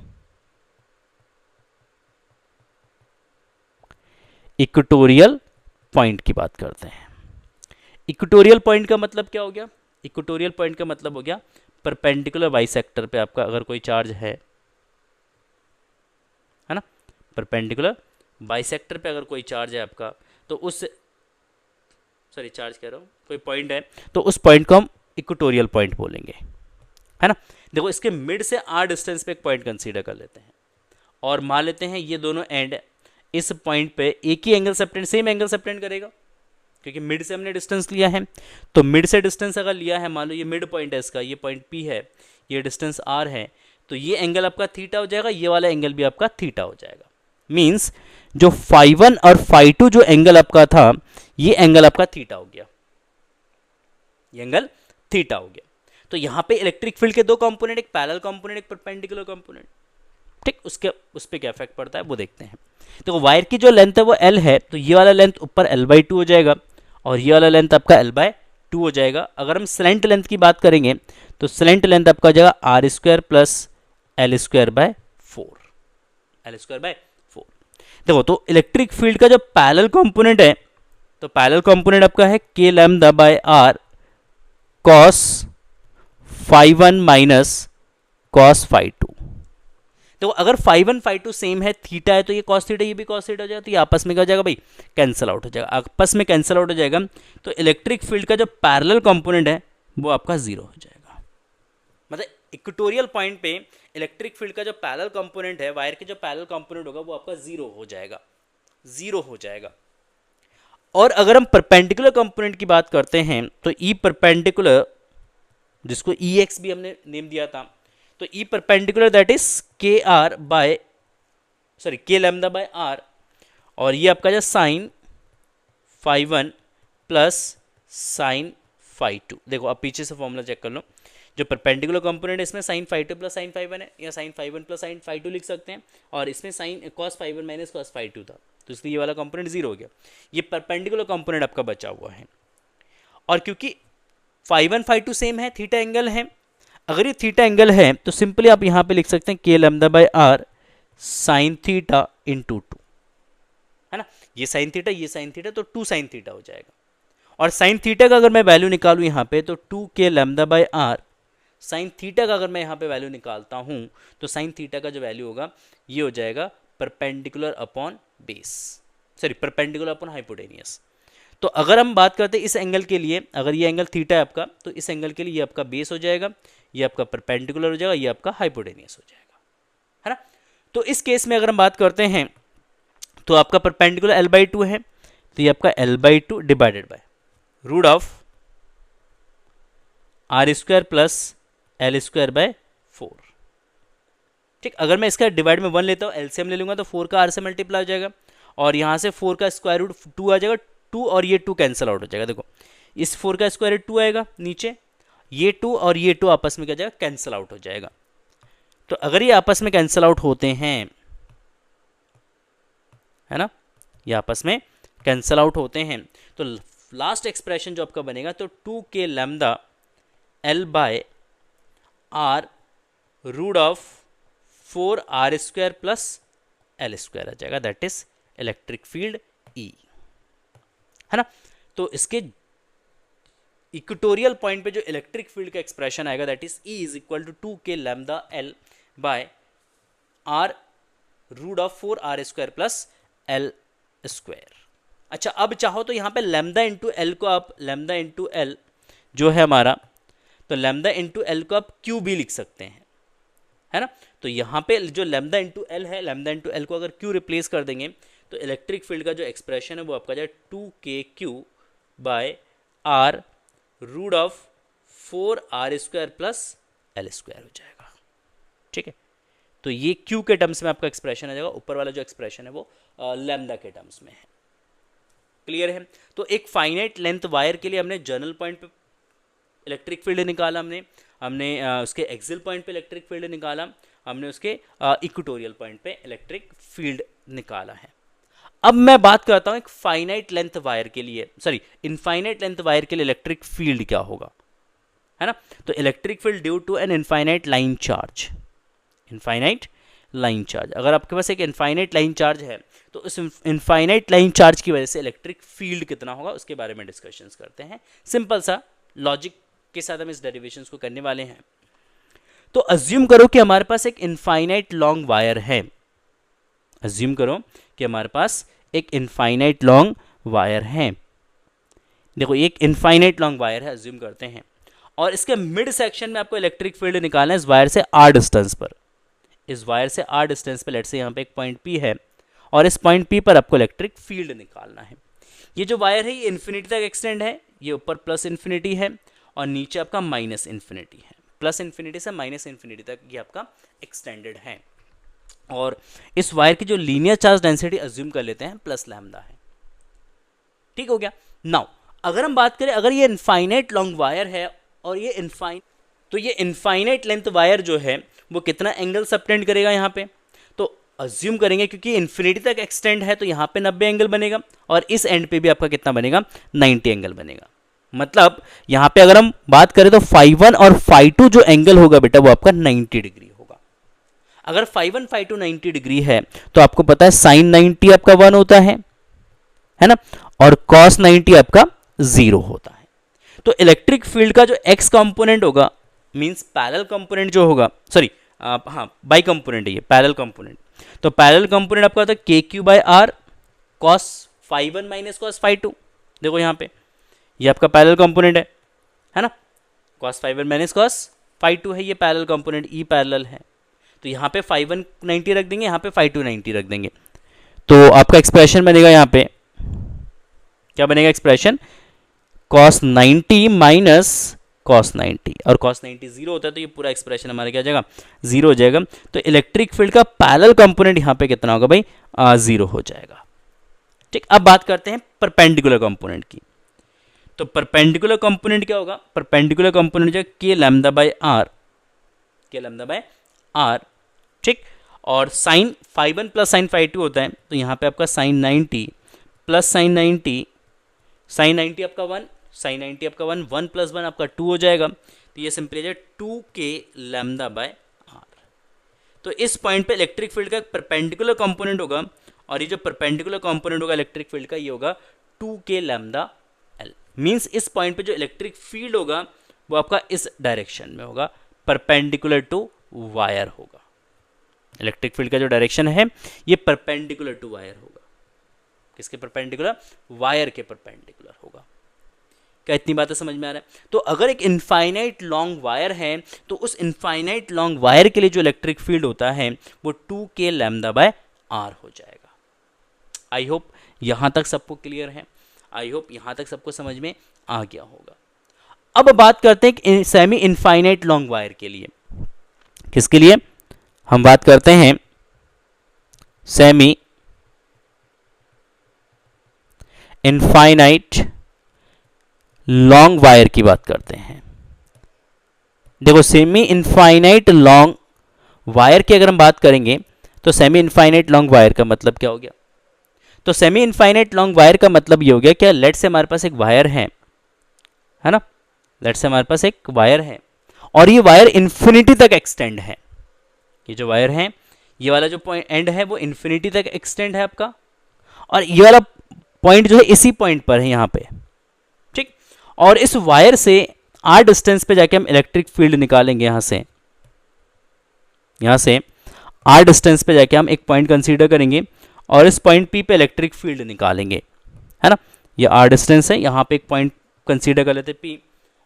इक्वेटोरियल पॉइंट की बात करते हैं। इक्वेटोरियल पॉइंट का मतलब क्या हो गया? इक्वेटोरियल पॉइंट का मतलब हो गया परपेंडिकुलर वाई सेक्टर पे आपका अगर कोई चार्ज है ना, परपेंडिकुलर बाई सेक्टर पे अगर कोई चार्ज है आपका तो उस सॉरी चार्ज कह रहा हूँ कोई पॉइंट है तो उस पॉइंट को हम इक्वेटोरियल पॉइंट बोलेंगे, है ना। देखो इसके मिड से आर डिस्टेंस पे एक पॉइंट कंसीडर कर लेते हैं और मान लेते हैं ये दोनों एंड इस पॉइंट पे एक ही angle separate same angle separate करेगा क्योंकि मिड से हमने डिस्टेंस लिया है। तो मिड से डिस्टेंस अगर लिया है, मान लो ये मिड पॉइंट है इसका, ये पॉइंट पी है, ये डिस्टेंस आर है, तो ये एंगल आपका थीटा हो जाएगा, ये वाला एंगल भी आपका थीटा हो जाएगा। मीन्स जो फाई 1 और फाई 2 जो एंगल आपका था ये एंगल आपका थीटा हो गया, ये एंगल थीटा हो गया। तो यहाँ पे इलेक्ट्रिक फील्ड के दो कंपोनेंट, एक पैरेलल कंपोनेंट एक परपेंडिकुलर कंपोनेंट। ठीक, उसके उस पर क्या इफेक्ट पड़ता है वो देखते हैं। तो वायर की जो लेंथ है वो L है, तो ये वाला लेंथ ऊपर L/2 हो जाएगा और ये वाला लेंथ आपका L/2 हो जाएगा। अगर हम स्लेंट लेंथ की बात करेंगे तो स्लेंट लेंथ आपका हो जाएगा R² प्लस L²/4, L²/4। देखो तो इलेक्ट्रिक फील्ड का जो पैरेलल कंपोनेंट है तो पैरेलल कंपोनेंट आपका है K lambda by R cos phi 1 minus cos phi 2। तो अगर φ1 φ2 सेम है, थीटा है, तो ये cos थीटा, ये भी cos थीटा हो जाएगा, तो ये आपस में क्या हो जाएगा भाई, कैंसिल आउट हो जाएगा, आपस में कैंसिल आउट हो जाएगा। तो इलेक्ट्रिक फील्ड का जो पैरेलल कंपोनेंट है वो आपका जीरो हो जाएगा। मतलब इक्वेटोरियल पॉइंट पे इलेक्ट्रिक फील्ड का जो पैरेलल कंपोनेंट है, वायर के जो पैरेलल कंपोनेंट होगा वो आपका जीरो हो जाएगा, जीरो हो जाएगा। और अगर हम परपेंडिकुलर कंपोनेंट की बात करते हैं तो ई परपेंडिकुलर, जिसको ई एक्स भी हमने नेम दिया था, तो ई परपेंडिकुलर दैट इज के आर बाय सॉरी के लैम्डा बाय आर, और ये आपका जो साइन φ1 प्लस साइन φ2। देखो अब पीछे से फॉर्मूला चेक कर लो, जो परपेंडिकुलर कंपोनेंट है इसमें साइन φ2 प्लस साइन φ1 है, या साइन φ1 प्लस साइन φ2 लिख सकते हैं, और इसमें साइन cos φ1 माइनस cos φ2 था, तो इसलिए ये वाला कंपोनेंट जीरो हो गया। ये परपेंडिकुलर कंपोनेंट आपका बचा हुआ है। और क्योंकि φ1 φ2 सेम है, थीटा एंगल है, अगर ये थीटा एंगल है तो सिंपली आप यहां पे लिख सकते हैं k lambda by r sine theta into two, है ना, ये साइन थीटा ये साइन थीटा, तो 2 साइन थीटा हो जाएगा। और साइन थीटा का अगर मैं वैल्यू निकालूं यहाँ पे तो 2 के lambda by r sine theta का अगर मैं यहाँ पे वैल्यू निकालता हूँ तो साइन थीटा का जो वैल्यू होगा ये हो जाएगा perpendicular upon base, sorry perpendicular upon hypotenuse. तो अगर हम बात करते हैं इस एंगल के लिए, अगर ये एंगल थीटा है आपका, तो इस एंगल के लिए ये आपका बेस हो जाएगा, ये आपका परपेंडिकुलर हो जाएगा, ये आपका हाइपोटेनियस हो जाएगा, है ना। तो इस केस में अगर हम बात करते हैं तो आपका परपेंडिकुलर l/2 है, तो ये आपका l/2 divided by root of r square plus L square by 4। ठीक, अगर मैं इसका डिवाइड में 1 लेता हूँ, एलसीएम ले लूंगा तो 4 का आर से मल्टीप्लाई हो जाएगा, और यहाँ से 4 का स्क्वायर रूट 2 आ जाएगा, 2 और ये 2 कैंसिल आउट हो जाएगा। देखो इस 4 का स्क्वायर रूट 2 आएगा नीचे, ये 2 और ये 2 आपस में क्या जाएगा, कैंसिल आउट हो जाएगा। तो अगर ये आपस में कैंसिल आउट होते हैं, है ना, ये आपस में कैंसिल आउट होते हैं, तो लास्ट एक्सप्रेशन जो आपका बनेगा तो 2 के lambda L by are root of 4 are square plus L square आ जाएगा, that is electric field E, है ना। तो इसके इक्वेटोरियल पॉइंट पे जो इलेक्ट्रिक फील्ड का एक्सप्रेशन आएगा that is E is equal to 2 के lambda L by are root of 4 are square plus L square. अच्छा, अब चाहो तो यहाँ पे लैम्डा इंटू एल को आप लैम्डा इंटू एल जो है हमारा, तो लैम्डा इंटू एल को आप क्यू भी लिख सकते हैं, है ना। तो यहाँ पे जो लैम्डा इंटू एल है, लैम्डा इंटू एल को अगर क्यू रिप्लेस कर देंगे तो इलेक्ट्रिक फील्ड का जो एक्सप्रेशन है वो आपका जाए 2kq by are root of 4 are square plus L square हो जाएगा। ठीक है, तो ये q के टर्म्स में आपका एक्सप्रेशन आ जाएगा, ऊपर वाला जो एक्सप्रेशन है वो लैम्डा के टर्म्स में है। क्लियर है। तो एक फाइनाइट लेंथ वायर के लिए हमने जर्नल पॉइंट पे इलेक्ट्रिक फील्ड निकाला, हमने उसके एक्सियल पॉइंट पे इलेक्ट्रिक फील्ड निकाला, हमने उसके इक्वेटोरियल पॉइंट पे इलेक्ट्रिक फील्ड निकाला है। अब मैं बात करता हूं एक फाइनाइट लेंथ वायर के लिए, सॉरी इनफाइनाइट लेंथ वायर के लिए इलेक्ट्रिक फील्ड क्या होगा, है ना। तो electric field due to an infinite line charge, infinite line charge, अगर आपके पास एक इनफाइनाइट लाइन चार्ज है तो उस इनफाइनाइट लाइन चार्ज की वजह से इलेक्ट्रिक फील्ड कितना होगा उसके बारे में डिस्कशंस करते हैं। सिंपल सा लॉजिक के साथ हम इस डेरिवेशंस को करने वाले हैं। तो अज्यूम करो कि हमारे पास एक इनफाइनाइट लॉन्ग वायर है, अज्यूम करो कि हमारे पास एक इनफाइनाइट लॉन्ग वायर है। देखो एक इनफाइनाइट लॉन्ग वायर है, अज्यूम करते हैं, और इसके मिड सेक्शन में आपको इलेक्ट्रिक फील्ड निकालना है इस वायर से r डिस्टेंस पर, इस वायर से r डिस्टेंस पर, लेट्स से यहाँ पे एक पॉइंट P है और इस पॉइंट P पर आपको इलेक्ट्रिक फील्ड निकालना है। ये जो वायर है ये इन्फिनिटी तक एक्सटेंड है, ये ऊपर प्लस इन्फिनिटी है और नीचे आपका माइनस इन्फिनिटी है, प्लस इन्फिनिटी से माइनस इन्फिनिटी तक ये आपका एक्सटेंडेड है। और इस वायर की जो लीनियर चार्ज डेंसिटी अज्यूम कर लेते हैं प्लस लैम्डा है। ठीक हो गया। नाउ अगर हम बात करें, अगर ये इनफाइनाइट लॉन्ग वायर है और ये इनफाइनाइट लेंथ वायर जो है वो कितना एंगल सबटेंड करेगा यहाँ पे, तो अज्यूम करेंगे क्योंकि इन्फिनिटी तक एक्सटेंड है तो यहाँ पे 90 एंगल बनेगा और इस एंड पे भी आपका कितना बनेगा, 90 एंगल बनेगा। मतलब यहाँ पे अगर हम बात करें तो φ1 और φ2 जो एंगल होगा बेटा वो आपका 90 डिग्री होगा। अगर φ1 φ2 90 डिग्री है तो आपको पता है sin 90 आपका 1 होता है ना, और cos 90 आपका 0 होता है। तो इलेक्ट्रिक फील्ड का जो x कंपोनेंट होगा मींस पैरेलल कंपोनेंट जो होगा, सॉरी हाँ बाई कंपोनेंट है ये, पैरेलल कंपोनेंट। तो पैरेलल कंपोनेंट आपका होता है k q by r cos phi one minus cos phi two. देखो यहाँ पे ये आपका पैरेलल कंपोनेंट है ना, cos phi one minus cos phi two है ये पैरेलल कंपोनेंट, ई पैरेलल है। तो यहाँ पे फाई वन 90 रख देंगे, यहाँ पे फाई टू 90 रख देंगे, तो आपका एक्सप्रेशन बनेगा यहाँ पे क्या बनेगा एक्सप्रेशन, cos 90 माइनस cos 90, और cos 90 जीरो होता है तो ये पूरा एक्सप्रेशन हमारा क्या हो जाएगा, जीरो हो जाएगा। तो इलेक्ट्रिक फील्ड का पैरेलल कंपोनेंट यहाँ पे कितना होगा भाई, जीरो हो जाएगा। ठीक, अब बात करते हैं परपेंडिकुलर कंपोनेंट की। तो परपेंडिकुलर कंपोनेंट क्या होगा, परपेंडिकुलर कंपोनेंट जो k lambda by r, k lambda by r. ठीक, और sine phi one plus sine phi two होता है, तो यहाँ पे आपका साइन 90 प्लस साइन 90, साइन 90 आपका 1, साइन 90 आपका 1, 1 प्लस 1 आपका 2 हो जाएगा। तो ये सिंपली है 2 के लैम्डा बाय आर। तो इस पॉइंट पे इलेक्ट्रिक फील्ड का एक परपेंडिकुलर कंपोनेंट होगा, और ये जो परपेंडिकुलर कंपोनेंट होगा इलेक्ट्रिक फील्ड का ये होगा 2 के लैम्डा एल। मीन्स इस पॉइंट पे जो इलेक्ट्रिक फील्ड होगा वो आपका इस डायरेक्शन में होगा, परपेंडिकुलर टू वायर होगा। इलेक्ट्रिक फील्ड का जो डायरेक्शन है ये परपेंडिकुलर टू वायर होगा। किसके परपेंडिकुलर, वायर के परपेंडिकुलर होगा। क्या इतनी बातें समझ में आ रहा है? तो अगर एक इनफाइनाइट लॉन्ग वायर है तो उस इनफाइनाइट लॉन्ग वायर के लिए जो इलेक्ट्रिक फील्ड होता है वो 2 के लैम्डा बाय आर हो जाएगा। आई होप यहां तक सबको क्लियर है, आई होप यहां तक सबको समझ में आ गया होगा। अब बात करते हैं सेमी इनफाइनाइट लॉन्ग वायर के लिए। किसके लिए हम बात करते हैं, सेमी इनफाइनाइट लॉन्ग वायर की बात करते हैं। देखो सेमी इनफाइनाइट लॉन्ग वायर की अगर हम बात करेंगे तो सेमी इनफाइनाइट लॉन्ग वायर का मतलब क्या हो गया, तो सेमी इनफाइनाइट लॉन्ग वायर का मतलब ये हो गया क्या, लेट से हमारे पास एक वायर है ना, लेट से हमारे पास एक वायर है और ये वायर इन्फिनिटी तक एक्सटेंड है। ये जो वायर है, ये वाला जो पॉइंट एंड है वो इन्फिनिटी तक एक्सटेंड है आपका, और ये वाला पॉइंट जो है इसी पॉइंट पर है यहाँ पे। ठीक, और इस वायर से आर डिस्टेंस पे जाके हम इलेक्ट्रिक फील्ड निकालेंगे। यहाँ से आर डिस्टेंस पे जाके हम एक पॉइंट कंसीडर करेंगे और इस पॉइंट पी पे इलेक्ट्रिक फील्ड निकालेंगे, है ना। ये आर डिस्टेंस है, यहाँ पे एक पॉइंट कंसीडर कर लेते हैं पी,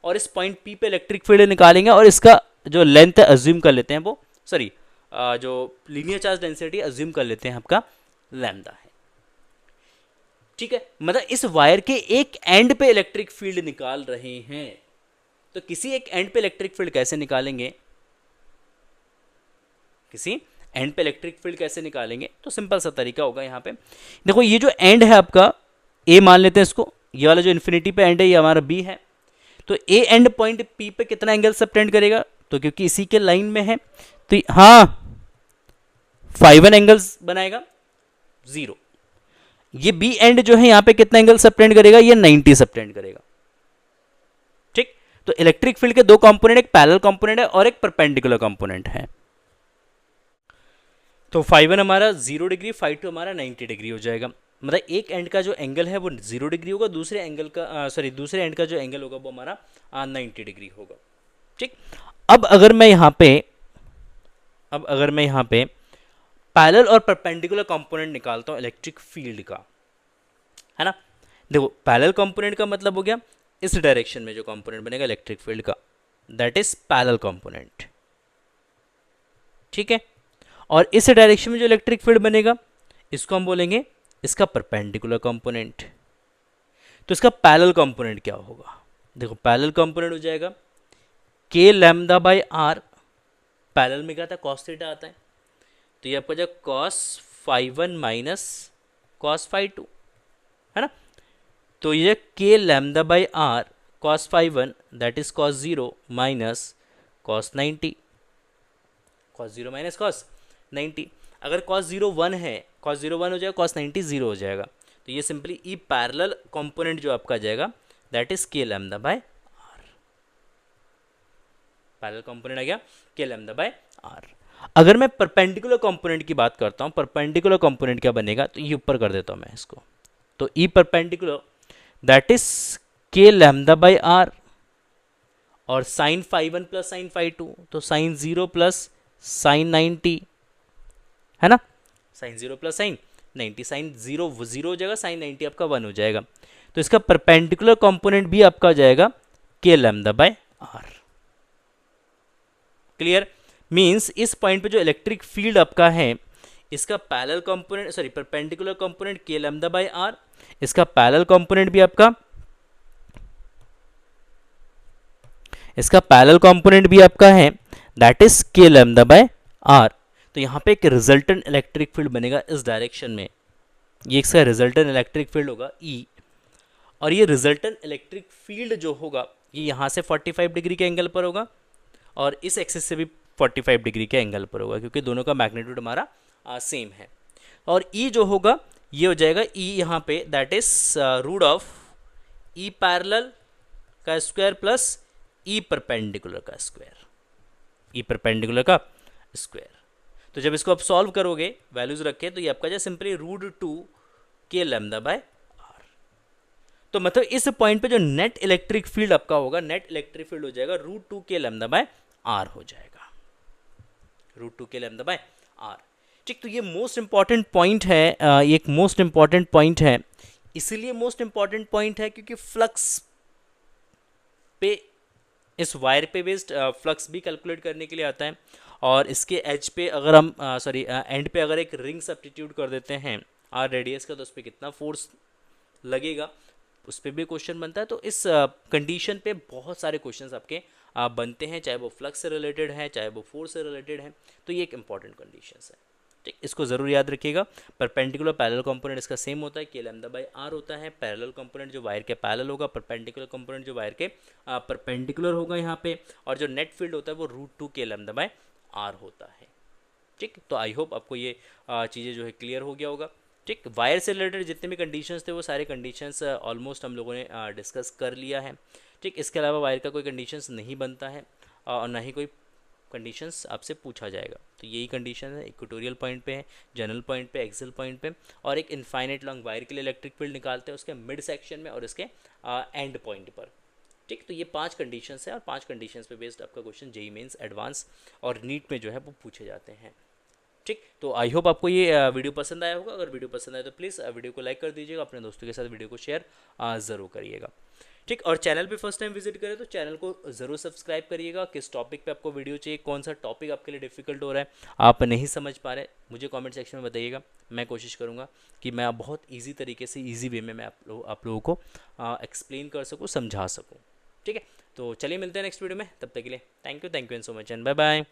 और इस पॉइंट पी पे इलेक्ट्रिक फील्ड निकालेंगे और इसका जो लेंथ है अज्यूम कर लेते हैं, वो सॉरी जो लीनियर चार्ज डेंसिटी अज्यूम कर लेते हैं आपका लैम्डा है। ठीक है, मतलब इस वायर के एक एंड पे इलेक्ट्रिक फील्ड निकाल रहे हैं, तो किसी एक एंड पे इलेक्ट्रिक फील्ड कैसे निकालेंगे, किसी एंड पे इलेक्ट्रिक फील्ड कैसे निकालेंगे, तो सिंपल सा तरीका होगा। यहाँ पे देखो ये जो एंड है आपका ए मान लेते हैं इसको, ये वाला जो इन्फिनिटी पे एंड है ये हमारा बी है, तो ए एंड पॉइंट पी पे कितना एंगल सबटेंड करेगा, तो क्योंकि इसी के लाइन में है तो हाँ फाई वन एंगल्स बनाएगा 0। ये बी एंड जो है यहाँ पे कितना एंगल सबटेंड करेगा, ये 90 सबटेंड करेगा। ठीक, तो इलेक्ट्रिक फील्ड के दो कंपोनेंट, एक पैरेलल कंपोनेंट है और एक परपेंडिकुलर कंपोनेंट है। तो फाई वन हमारा 0 डिग्री, फाई टू हमारा 90 डिग्री हो जाएगा। मतलब एक एंड का जो एंगल है वो 0 डिग्री होगा, दूसरे एंगल का दूसरे एंड का जो एंगल होगा वो हमारा 90 डिग्री होगा। ठीक, अब अगर मैं यहाँ पे पैरेलल और परपेंडिकुलर कंपोनेंट निकालता हूँ इलेक्ट्रिक फील्ड का, है ना। देखो पैरेलल कंपोनेंट का मतलब हो गया इस डायरेक्शन में जो कंपोनेंट बनेगा इलेक्ट्रिक फील्ड का, दैट इज पैरेलल कंपोनेंट। ठीक है, और इस डायरेक्शन में जो इलेक्ट्रिक फील्ड बनेगा इसको हम बोलेंगे इसका परपेंडिकुलर कंपोनेंट। तो इसका पैरेलल कंपोनेंट क्या होगा, देखो पैरेलल कंपोनेंट हो जाएगा के लैम्डा बाय आर, पैरेलल में क्या आता है कॉस थीटा आता है, तो ये आपका जो cos phi one minus cos phi two, है ना। तो ये k lambda by r cos phi one that is cos 0 minus cos 90, cos 0 minus cos 90। अगर कॉस 0 1 है, कॉस 0 1 हो जाएगा, कॉस 90 0 हो जाएगा। तो ये सिंपली ई पैरेलल कंपोनेंट जो आपका जाएगा दैट इज के lambda by R, parallel component आ गया के लैम्डा बाय आर। अगर मैं परपेंडिकुलर कंपोनेंट की बात करता हूँ, परपेंडिकुलर कंपोनेंट क्या बनेगा, तो ये ऊपर कर देता हूँ मैं इसको, तो ई परपेंडिकुलर दैट इज के लैम्डा बाय आर, और sine phi one plus sine phi two, तो साइन 0 प्लस साइन 90, है ना, साइन 0 प्लस साइन 90, साइन 0 0 हो जाएगा, साइन 90 आपका 1 हो जाएगा। तो इसका परपेंडिकुलर कंपोनेंट भी आपका आ जाएगा के lambda by r. Clear? Means इस पॉइंट पे जो इलेक्ट्रिक फील्ड आपका है, इसका parallel component, sorry perpendicular component k lambda by r, इसका पैरेलल कंपोनेंट भी आपका, इसका पैरेलल कंपोनेंट भी आपका है, दैट इज के लैम्डा बाय आर। तो यहाँ पे एक रिजल्टेंट इलेक्ट्रिक फील्ड बनेगा इस डायरेक्शन में, ये इसका रिजल्टेंट इलेक्ट्रिक फील्ड होगा ई। और ये रिजल्टेंट इलेक्ट्रिक फील्ड जो होगा ये यहाँ से 45 डिग्री के एंगल पर होगा और इस एक्सिस से भी 45 डिग्री के एंगल पर होगा, क्योंकि दोनों का मैग्नीट्यूड हमारा सेम है। और ई जो होगा ये हो जाएगा ई यहाँ पे, that is root of E parallel का स्क्वायर प्लस ई परपेंडिकुलर का स्क्वायर, ई परपेंडिकुलर का स्क्वायर। तो जब इसको आप सॉल्व करोगे वैल्यूज रख के, तो ये आपका जो सिंपली √2 के लैम्डा बाय आर। तो मतलब इस पॉइंट पे जो नेट इलेक्ट्रिक फील्ड आपका होगा, नेट इलेक्ट्रिक फील्ड हो जाएगा √2 के लैम्डा बाय आर हो जाएगा, √2 के लैम्डा बाय आर। ठीक, तो ये मोस्ट इंपॉर्टेंट पॉइंट है, ये एक मोस्ट इंपॉर्टेंट पॉइंट है। इसीलिए मोस्ट इंपॉर्टेंट पॉइंट है क्योंकि फ्लक्स पे, इस वायर पे बेस्ड फ्लक्स भी कैलकुलेट करने के लिए आता है। और इसके एज पे अगर हम एंड पे अगर एक रिंग सब्स्टिट्यूट कर देते हैं आर रेडियस का, तो उस पर कितना फोर्स लगेगा उस पर भी क्वेश्चन बनता है। तो इस कंडीशन पे बहुत सारे क्वेश्चंस आपके बनते हैं, चाहे वो फ्लक्स से रिलेटेड है, चाहे वो फोर्स से रिलेटेड है। तो ये एक इंपॉर्टेंट कंडीशन है, ठीक, इसको जरूर याद रखिएगा। परपेंडिकुलर पैरेलल कंपोनेंट इसका सेम होता है, के लैम्डा बाय आर होता है। पैरेलल कंपोनेंट जो वायर के पैरेलल होगा, परपेंडिकुलर कंपोनेंट जो वायर के परपेंडिकुलर होगा यहाँ पे, और जो नेट फील्ड होता है वो √2 के लैम्डा बाय आर होता है। ठीक, तो आई होप आपको ये चीज़ें जो है क्लियर हो गया होगा। ठीक, वायर से रिलेटेड जितने भी कंडीशंस थे वो सारे कंडीशंस ऑलमोस्ट हम लोगों ने डिस्कस कर लिया है। ठीक, इसके अलावा वायर का कोई कंडीशंस नहीं बनता है और ना ही कोई कंडीशंस आपसे पूछा जाएगा। तो यही कंडीशन है, इक्वेटोरियल पॉइंट पे है, जनरल पॉइंट पे, एक्सियल पॉइंट पे, और एक इनफाइनाइट लॉन्ग वायर के लिए इलेक्ट्रिक फील्ड निकालते हैं उसके मिड सेक्शन में और इसके एंड पॉइंट पर। ठीक, तो ये 5 कंडीशंस है और 5 कंडीशंस पे बेस्ड आपका क्वेश्चन जेईई मेंस एडवांस और नीट में जो है वो पूछे जाते हैं। ठीक, तो आई होप आपको ये वीडियो पसंद आया होगा। अगर वीडियो पसंद आए तो प्लीज़ वीडियो को लाइक कर दीजिएगा, अपने दोस्तों के साथ वीडियो को शेयर ज़रूर करिएगा। ठीक, और चैनल पे फर्स्ट टाइम विजिट करें तो चैनल को ज़रूर सब्सक्राइब करिएगा। किस टॉपिक पे आपको वीडियो चाहिए, कौन सा टॉपिक आपके लिए डिफिकल्ट हो रहा है, आप नहीं समझ पा रहे, मुझे कमेंट सेक्शन में बताइएगा। मैं कोशिश करूँगा कि मैं बहुत ईजी तरीके से, ईजी वे में मैं आप लोगों को एक्सप्लेन कर सकूँ, समझा सकूँ। ठीक है, तो चलिए मिलते हैं नेक्स्ट वीडियो में, तब तक के लिए thank you and so much and bye bye.